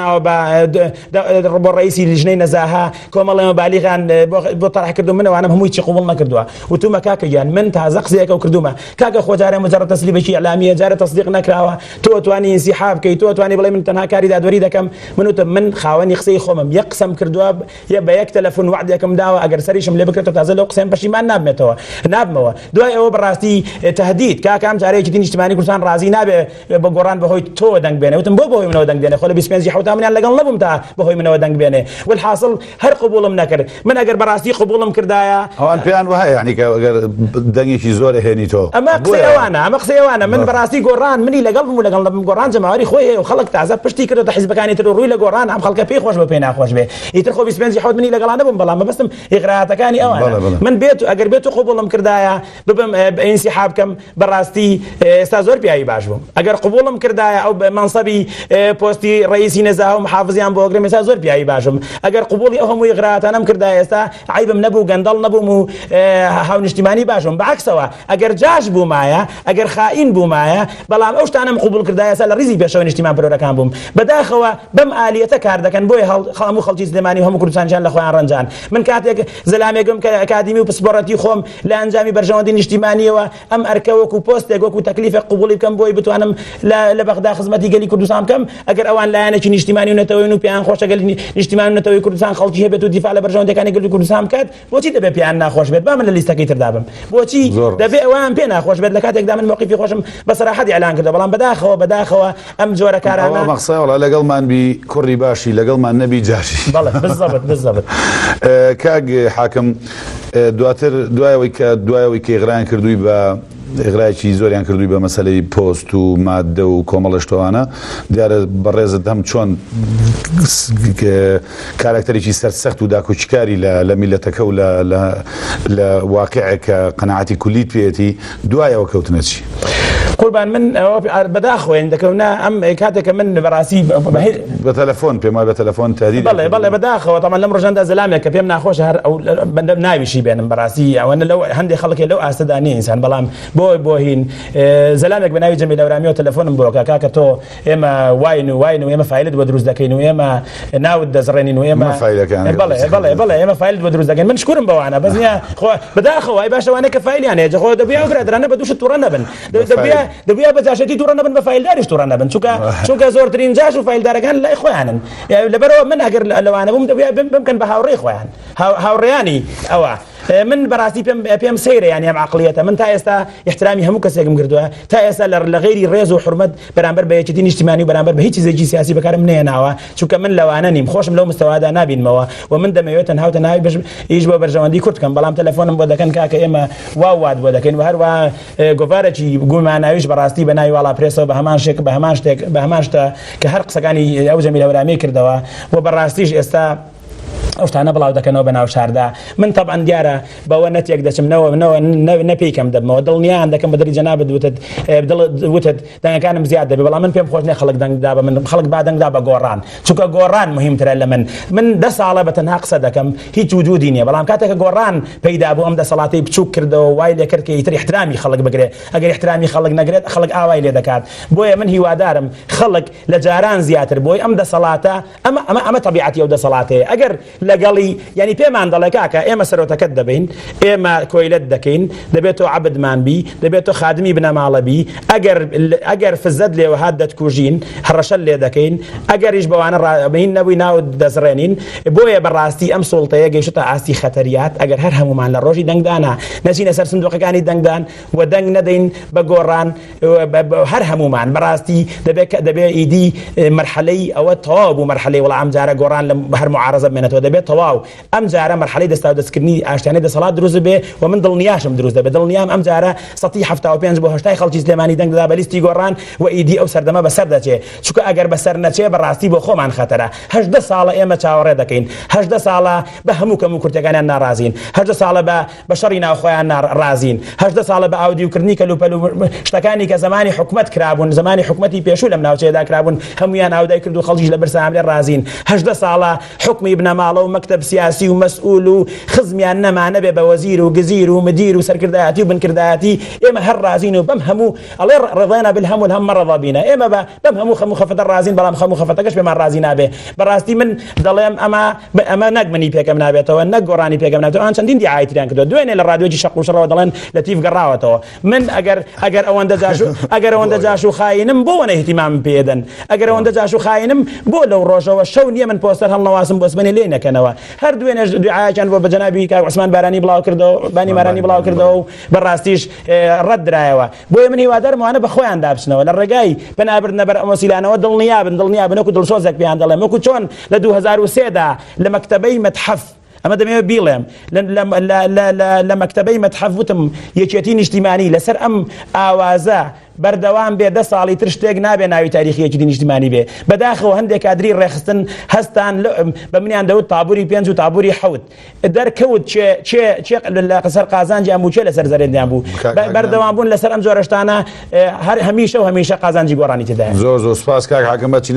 ناو با رئيسي لجنة نزاهة كومالي مبالغان بطرح كردو منه وأنا هم يتشي قبولنا كردوها وتوما كاكا جان من تهزق زيك وكردوما كاكا خو جاري مجرد تسليب شيء إعلامية جاري تصديق نكراوا تو تواني انسحاب كي تو تواني بلاي من تنها كاري داد وريدا كم من خاواني خسي خومم يقسم كردوها يبقى يك تلفون وعد يكم داوا أجر سريشم لبكرة تازل قسم بشي ما ناب متوا ناب موا دواء أو براستي تهديد كاكا عم جاري كتير اجتماعي كرسان رازي ناب بقران بهوي تو دنگ بينه وتم بهوي منو دنگ بينه خلا بيسمنزي حوتها من لقن لبم تا بهوي منو دنگ بينه والحاصل هر قبولم نكر من أجر براستي قبولم كردايا هو أن بيان وهاي يعني كأجر دنگي شيء زور هني تو أما قصي وانا من براستي قران مني لقلبهم ولا قلبهم قران جماعي خوي وخلق تعذب بشتي كده تحس بكاني تروي لقران عم خلق بيه خوش بينا خوش بيه يترخو بيسبنزي حوت مني لقلانه بلا ما بس إغراءات كاني أوانا من بيته أجر بيته قبولهم كردايا ببم انسحاب كم براستي استازور بيعي باشبهم أجر قبولهم كردايا أو منصبي بوستي رئيسي نزاهه محافظيان بوغري استازور بيعي باشبهم أجر قبولي أهم إغراءات أنا مكردايا استا عيب منبو قندل نبو مو هاون اجتماعي باشبهم بعكسوا أجر جاش بو معايا أجر خائن بو معايا بلا أوش أنا مقبول كردايا سال رزي بيشون اجتماع برورا كان بوم بداخوا بم آلية كاردا كان بوي خامو خلتي زلماني هم كردستان جان لخوان رنجان من كاتك زلامي قم كأكاديمي وبسبورتي خوم لأنجامي برجواندين اجتماعية وأم أركوك وبوست يقوك وتكليف قبولي كم بوي بتو أنا لبغدا خدمتي قالي كردستان كم أجر أوان لا أنا شيء اجتماعي ونتوي بيان خوش قال اجتماعي ونتوي كردستان خلتي هبتو دفاع لبرجواندي كان يقول كردستان كات بوتي دبي بيان خوش بيت بامن اللي استكيت دابم بوتي دبي أوان بينا خوش بيت لكاتك دائما موقفي خوشم بس راح حد إعلان كده بلان بداخوا أم جورا كارانا مقصة ولا لقل ما نبي كوري باشي لقل ما نبي جاشي بالله بالضبط كاج حاكم دوايا ويك إغران كردوي با إغراء شيء زوريان كردوي با مسألة بوست ومادة وكوملشتوانا ديار برزت هم شون كاركتري شيء سخت وداكو شكاري لملتك ولا لواقعك قناعتي كلية بيتي دوايا وكوتنتشي قربان من بداخو عندك هنا أم كاتك من براسي بتلفون بما بتلفون تهديد بالله بداخو طبعا لم رجعنا زلامي كبيم ناخوش هر أو ناوي شيء بين براسي أو أنا لو عندي خلق لو أستداني إنسان بلام بوهين زلامك بناوي جميل ورامي وتلفون بوكا كاكتو إما واينو إما فايلد ودروس دكينو إما ناود دزرينو إما فايلك يعني بالله إما فايلد ودروس دكين من شكرهم بوانا بس يا خو بداخو أي باشا وانا كفايل يعني جخو دبيا وقرا أنا بدوش تورنا بن دبيا بزاشتي تورنا بن بفايل دارش تورنا بن شوكا زور ترين جاش وفايل دار كان لا إخوانا يعني لبروا من أجر لو أنا دبيا بمكن بهاوري إخوان هاورياني أو من براسي بيم سيرة يعني هم عقليته من تايستا احترامي هم كسيجم قردوها تايستا لغيري ريز وحرمت برامبر بيجتين اجتماعي برامبر بهيج زي سياسي بكرم نيناوا شو كمان لو أنا نيم خوشم لو مستوى هذا نابين موا ومن دم يوتن هاوتن هاي بش يجوا برجواندي كرت كان بلام تلفون بودا كان كاك إما واواد بودا كان وهر وجوفارتشي يقول معنا يش براستي بناي ولا بريسو بهمانشتا كهرق سكاني أو جميل ورامي كردوا وبراستيش استا أفتح بلاو دك نو بناو شاردا من طبعا ديارة بونت يقدش منو نبي كم دب مودل نيا عندك مدري جناب وتد دنا كان مزيادة بلا من بيم خوشني خلق دنگ دابا من خلق بعد دنگ دابا قران شوكا قران مهم ترى من دس على بتنهاق صدكم هيك وجوديني بلا كاتك قران بيدا ابو امدا صلاتي بتشوك كردو وايد كركي تري احترامي خلق بقري اجر احترامي خلق نقريت خلق اوايل دكات بويا من هي وادارم خلق لجاران زياتر بوي امدا صلاته اما طبيعتي ودا صلاتي اجر لقالي يعني بيما عند الله كاكا إما سروتا كدبين إما كويلت دكين دبيتو عبد مان بي دبيتو خادمي بنا مال بي أجر في الزد لي وهادة كوجين هرشل لي دكين أجر يجبوا أنا بين نبي ناود دزرينين بويا براستي أم سلطة يجي شو تعاستي خطريات أجر هرهموا معنا الروجي دنا نسينا سر صندوق كاني دان ودن ندين بجوران هرهموا معنا براستي دبي إيدي مرحلي أو طواب ومرحلي ولا عم جارة جوران لبهر معارضة منته دبي طواو أم جارة مرحلة دستاود سكرني عشان ده صلاة دروز به ومن ضل نياشم دروز ده بدل نيام أم جارة سطيحة فتاو بينج بوهشتاي خلتي زلماني دنگ ده بلستي قران وإيدي أو سردما بسرده شيء شو كأجر بسرنا شيء براسي بخو عن خطره هجد صالة إما شاورة دكين هجد صالة بهموك مكرتجان النار رازين هجد صالة بشرنا أخويا النار رازين هجد صالة بأودي وكرني كلو اشتكاني كزماني حكمت كرابون زماني حكمتي بيشول من أوجه ذا كرابون هم يان أودي كردو خلتي لبرس عامل الرازين هجد صالة حكمي ابن مالو ومكتب سياسي ومسؤول وخزميان نما نبي بوزير وجزير ومدير وسركرداتي وبنكرداتي إما هالرازين وبمهمو الله رضينا بالهم والهم رضى بينا إما بمهمو خفت الرازين بلا خمو خفتكش بما الرازين أبي براستي من ضلهم أما نجمني بيك من أبيته ونجوراني بيك من أبيته أنا شندين دي عايتي كده دوين الراديو جي شقو شر ودلن لطيف قراوته من أجر أوان دزاشو خاينم بو أنا اهتمام بيدن أجر أوان دزاشو خاينم بو لو روجا وشون يمن بوستر هم نواسم بس بني لينا كنوا هر دوين دعاء كان بجنابي كعثمان باراني بلاو كردو باني ماراني بلاو كردو براستيش رد رايوا بو يمني وادر ما أنا بخوي عند أبسنا ولا الرجاي بنابر نبر مسيلنا ودل نياب نكو دل صوزك بيان دل مكو شون لدو 2007 لمكتبي متحف أما دمي بيلهم لمكتبي متحف وتم يشتين اجتماعي لسر آوازا بردوام به 10 ساڵی تر شتێک نابێ ناوی تاریخیەکی دین نیشتیمانی بێ بەداخەوە هەندێک کادری ڕێخستن هەستان بە منیان دەوت تابووری 5 و تابووری 7 دەرکەوت چێ لەسەر قازانجیان بوو چێ لەسەر زەرێنیان بوو بەردەوام بوون لەسەر ئەم جۆرە شتانە هەمیشە قازانجی گۆڕانی تێدایە. زۆر سوپاس کاک حاکم.